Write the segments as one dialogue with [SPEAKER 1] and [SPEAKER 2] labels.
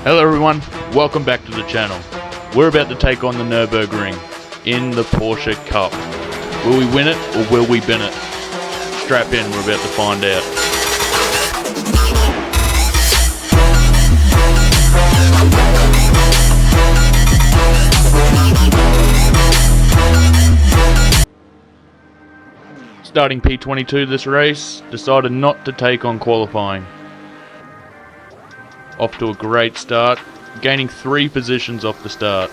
[SPEAKER 1] Hello everyone, welcome back to the channel. We're about to take on the Nürburgring in the Porsche Cup. Will we win it or will we bin it? Strap in, we're about to find out. Starting P22 this race, decided not to take on qualifying. Off to a great start, gaining 3 positions off the start.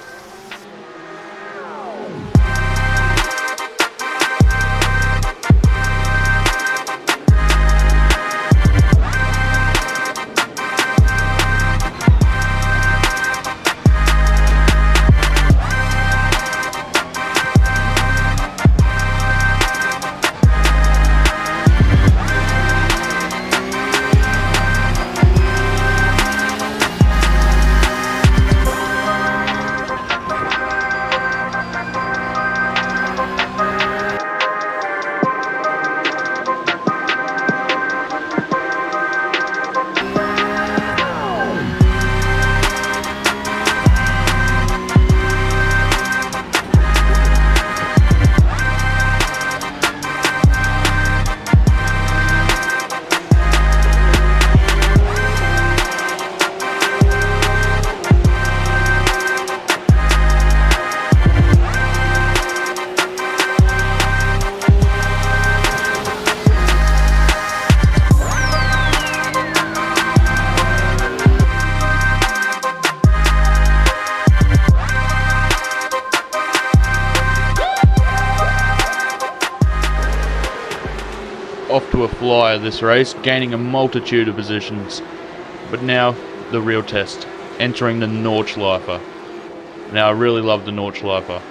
[SPEAKER 1] Off to a flyer this race, gaining a multitude of positions. But now, the real test, entering the Nordschleife. Now I really love the Nordschleife.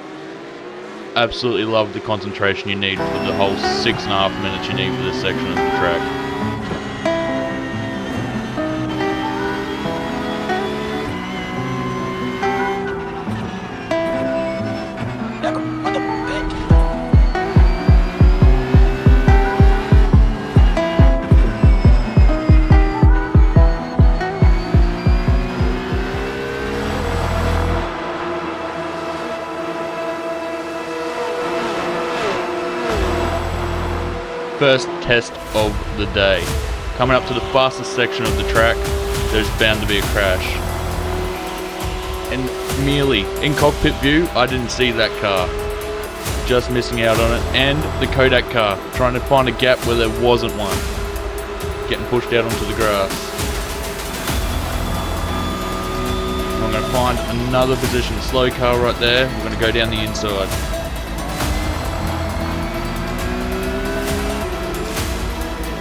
[SPEAKER 1] Absolutely love the concentration you need for the whole 6.5 minutes you need for this section of the track. First test of the day. Coming up to the fastest section of the track, there's bound to be a crash. And merely in cockpit view, I didn't see that car. Just missing out on it. And the Kodak car, trying to find a gap where there wasn't one. Getting pushed out onto the grass. I'm going to find another position. Slow car right there. We're going to go down the inside.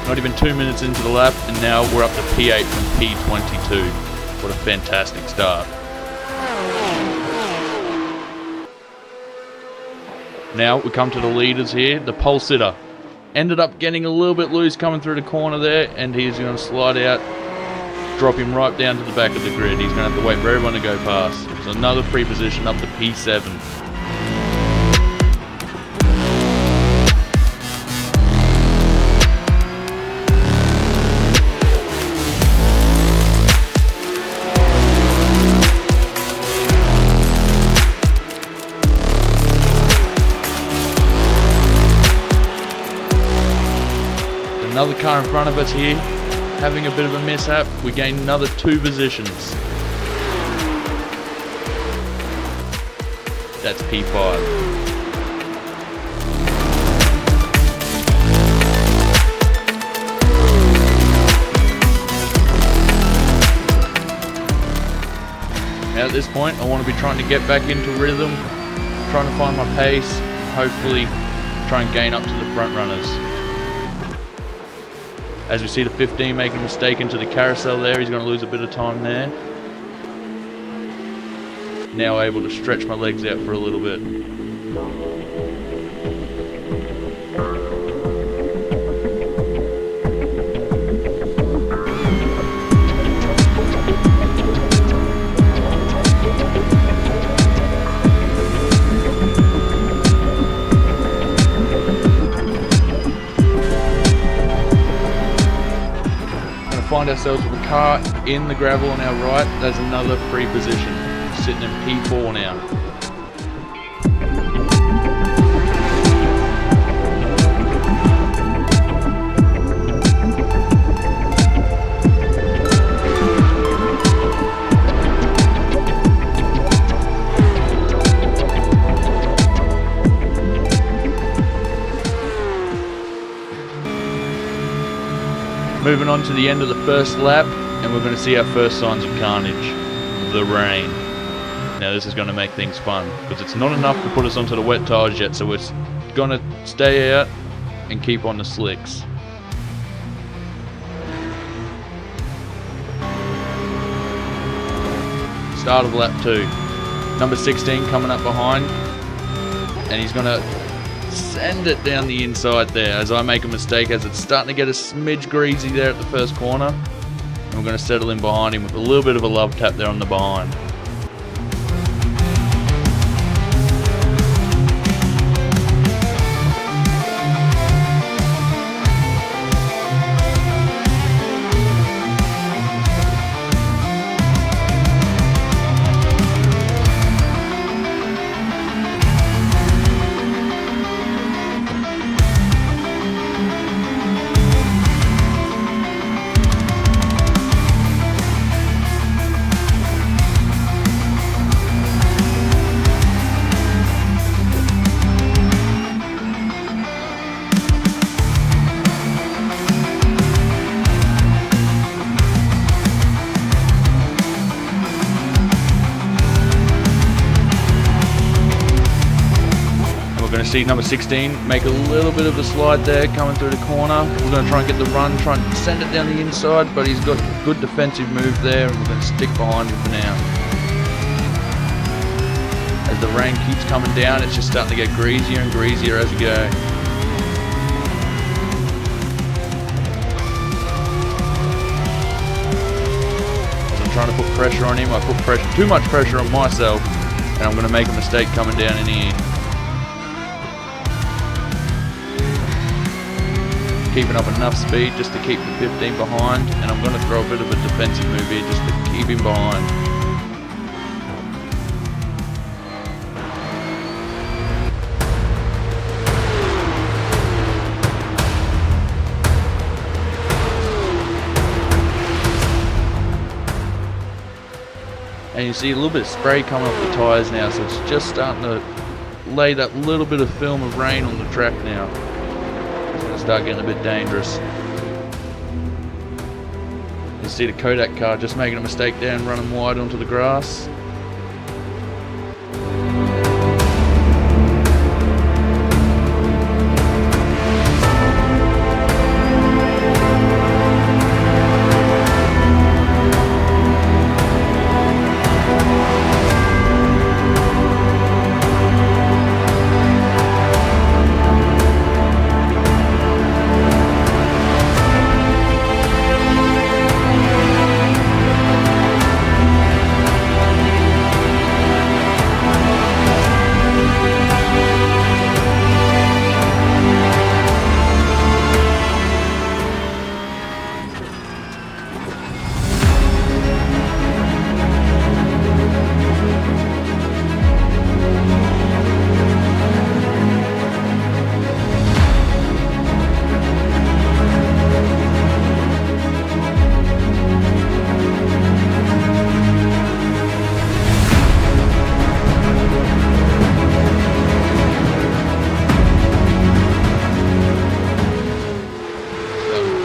[SPEAKER 1] Not even 2 minutes into the lap, and now we're up to P8 from P22. What a fantastic start. Now we come to the leaders here. The pole sitter ended up getting a little bit loose coming through the corner there, and he's going to slide out, drop him right down to the back of the grid. He's going to have to wait for everyone to go past. So another free position up to P7. Another car in front of us here, having a bit of a mishap. We gain another 2 positions. That's P5. Now at this point, I want to be trying to get back into rhythm, trying to find my pace, hopefully try and gain up to the front runners. As we see the 15 making a mistake into the carousel there, he's going to lose a bit of time there. Now able to stretch my legs out for a little bit. find ourselves with a car in the gravel on our right, there's another free position. Sitting in P4 now. Moving on to the end of the first lap, and we're going to see our first signs of carnage, the rain. Now this is going to make things fun, because it's not enough to put us onto the wet tyres yet, so we're going to stay out and keep on the slicks. Start of lap 2. Number 16 coming up behind, and he's going to send it down the inside there as I make a mistake, as it's starting to get a smidge greasy there at the first corner, and we're going to settle in behind him with a little bit of a love tap there on the behind. See number 16 make a little bit of a slide there coming through the corner. We're going to try and get the run, try and send it down the inside, but he's got a good defensive move there, and we're going to stick behind him for now. As the rain keeps coming down, it's just starting to get greasier and greasier as we go. As I'm trying to put pressure on him, I put too much pressure on myself, and I'm going to make a mistake coming down in here. Keeping up enough speed just to keep the 15 behind, and I'm going to throw a bit of a defensive move here just to keep him behind. And you see a little bit of spray coming off the tyres now, so it's just starting to lay that little bit of film of rain on the track now. Start getting a bit dangerous. You see the Kodak car just making a mistake there and running wide onto the grass.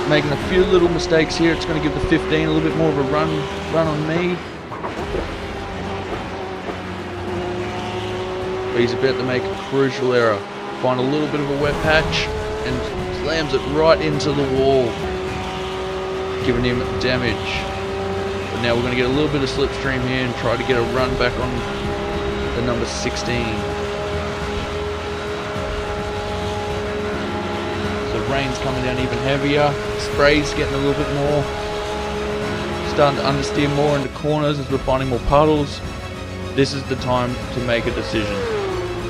[SPEAKER 1] Making a few little mistakes here. It's going to give the 15 a little bit more of a run on me. But he's about to make a crucial error. Find a little bit of a wet patch and slams it right into the wall, giving him damage. But now we're going to get a little bit of slipstream here and try to get a run back on the number 16. Rain's coming down even heavier, spray's getting a little bit more, starting to understeer more into corners as we're finding more puddles. This is the time to make a decision.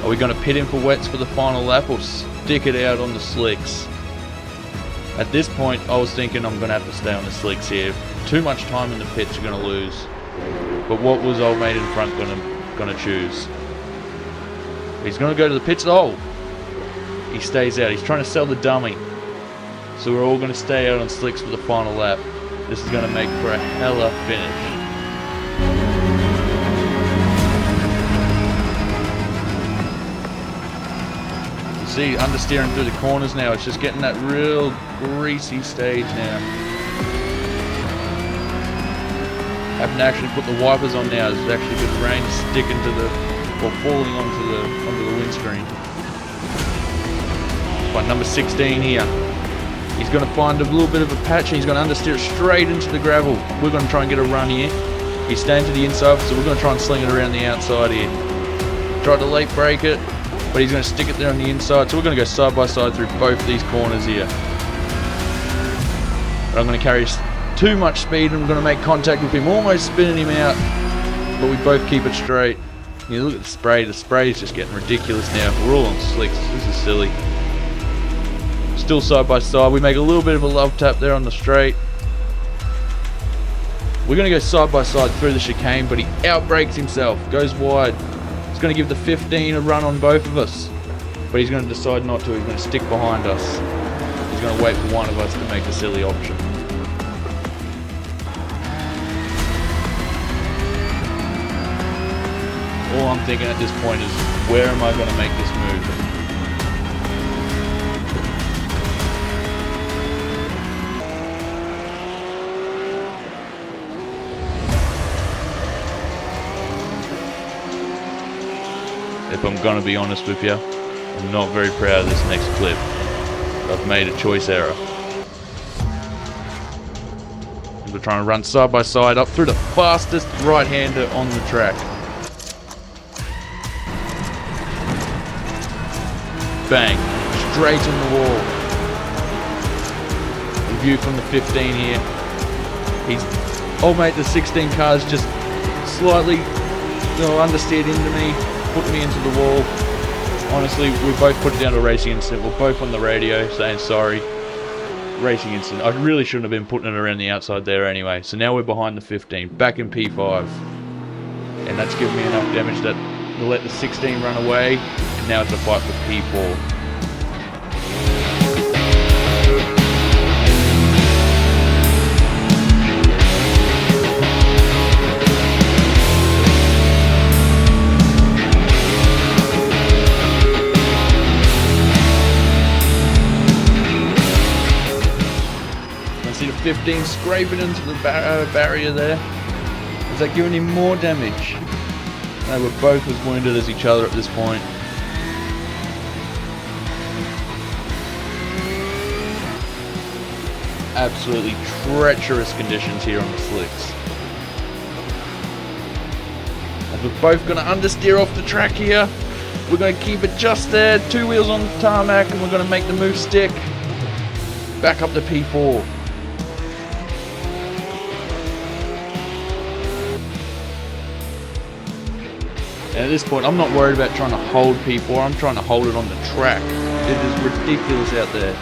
[SPEAKER 1] Are we going to pit in for wets for the final lap or stick it out on the slicks? At this point, I was thinking I'm going to have to stay on the slicks here. Too much time in the pits, you're going to lose. But what was old mate in front going to choose? He's going to go to the pits. Oh! He stays out. He's trying to sell the dummy. So we're all going to stay out on slicks for the final lap. This is going to make for a hella finish. See, understeering through the corners now. It's just getting that real greasy stage now. Having to actually put the wipers on now. There's actually a bit of rain sticking to the, or falling onto the windscreen. By number 16 here. He's going to find a little bit of a patch and he's going to understeer it straight into the gravel. We're going to try and get a run here. He's staying to the inside, so we're going to try and sling it around the outside here. Tried to late break it, but he's going to stick it there on the inside. So we're going to go side by side through both these corners here. But I'm going to carry too much speed and I'm going to make contact with him, almost spinning him out. But we both keep it straight. You look at the spray. The spray is just getting ridiculous now. We're all on slicks. This is silly. Still side by side. We make a little bit of a love tap there on the straight. We're going to go side by side through the chicane, but he outbrakes himself. Goes wide. He's going to give the 15 a run on both of us. But he's going to decide not to. He's going to stick behind us. He's going to wait for one of us to make the silly option. All I'm thinking at this point is, where am I going to make this move? If I'm going to be honest with you, I'm not very proud of this next clip. I've made a choice error. We're trying to run side by side up through the fastest right-hander on the track. Bang, straight in the wall. The view from the 15 here. Old mate, the 16 car's just slightly, understeered into me. Put me into the wall. Honestly, we both put it down to a racing incident. We're both on the radio saying sorry. Racing incident. I really shouldn't have been putting it around the outside there anyway. So now we're behind the 15, back in P5. And that's given me enough damage that we'll let the 16 run away. And now it's a fight for P4. See the 15 scraping into the barrier there. Is that giving him more damage? They were both as wounded as each other at this point. Absolutely treacherous conditions here on the slicks. As we're both going to understeer off the track here. We're going to keep it just there. 2 wheels on the tarmac and we're going to make the move stick. Back up to P4. And at this point, I'm not worried about trying to hold P4, I'm trying to hold it on the track. It is ridiculous out there.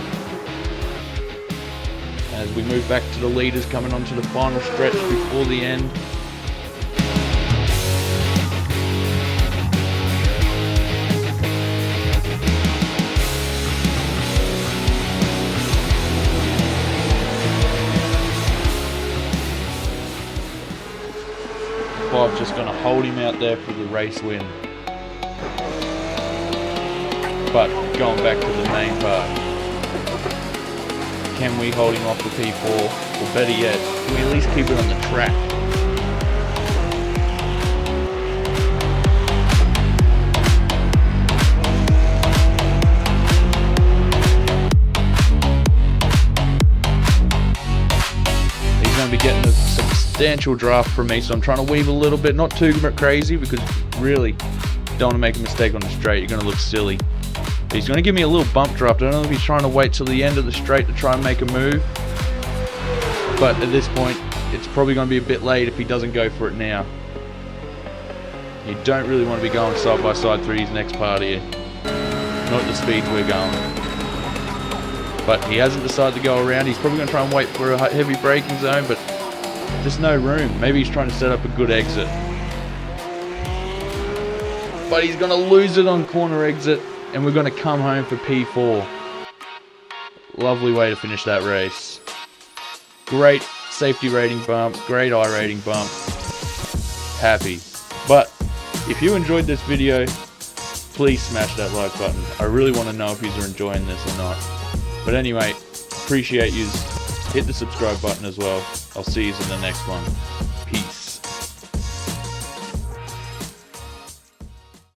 [SPEAKER 1] As we move back to the leaders coming onto the final stretch before the end. Five's just going to hold him out there for the race win. But going back to the main part, can we hold him off the P4? Or better yet, can we at least keep it on the track? He's going to be getting a substantial draft from me, so I'm trying to weave a little bit, not too crazy, because really don't want to make a mistake on the straight. You're going to look silly. He's going to give me a little bump draft. I don't know if he's trying to wait till the end of the straight to try and make a move, but at this point it's probably going to be a bit late if he doesn't go for it now. You don't really want to be going side by side through his next part here, not at the speeds we're going. but he hasn't decided to go around. He's probably going to try and wait for a heavy braking zone, but there's no room. Maybe he's trying to set up a good exit. But he's going to lose it on corner exit, and we're going to come home for P4. Lovely way to finish that race. Great safety rating bump, great I rating bump. Happy. But if you enjoyed this video, please smash that like button. I really want to know if you're enjoying this or not. But anyway, appreciate you. Hit the subscribe button as well. I'll see you in the next one.